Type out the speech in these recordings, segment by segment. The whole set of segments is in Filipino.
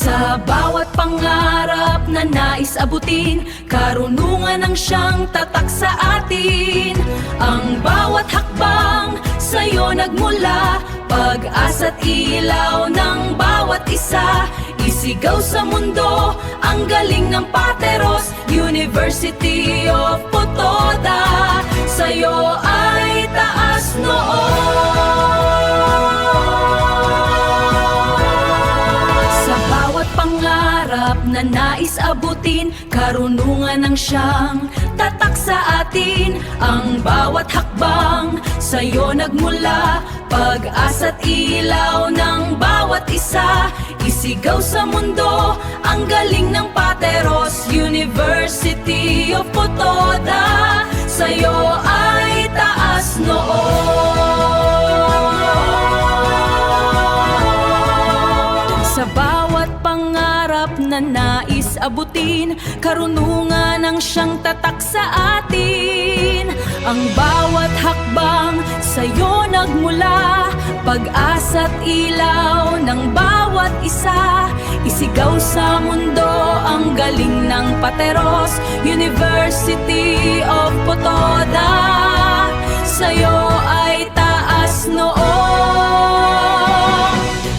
Sa bawat pangarap na nais abutin, karunungan ang siyang tatak sa atin. Ang bawat hakbang sa'yo nagmula, pag-asa't ilaw ng bawat isa. Isigaw sa mundo ang galing ng Pateros, University of Putoda. Sa'yo ay taas noo. Sa bawat pangarap na nais abutin, karunungan ang siyang tatak sa atin. Ang bawat hakbang sa'yo nagmula, pag-asa't ilaw ng bawat isa. Isigaw sa mundo ang galing ng Pateros, University of Putoda. Sa'yo ay taas noo. Sa bawat pangarap na nais abutin, karunungan ang siyang tatak sa atin. Ang bawat hakbang sa'yo nagmula, pag-asa't ilaw ng bawat isa. Isigaw sa mundo ang galing ng Pateros, University of Putoda. Sa'yo ay taas noo.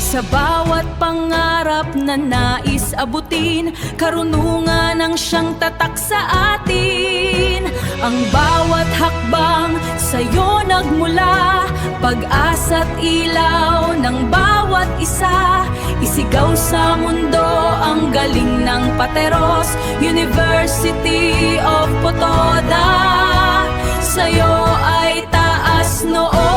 Sa bawat pangarap na nais abutin, karunungan ang siyang tatak sa atin. Ang bawat hakbang sa'yo nagmula, pag-asa't ilaw ng bawat isa. Isigaw sa mundo ang galing ng Pateros, University of Putoda. Sa'yo ay taas noo.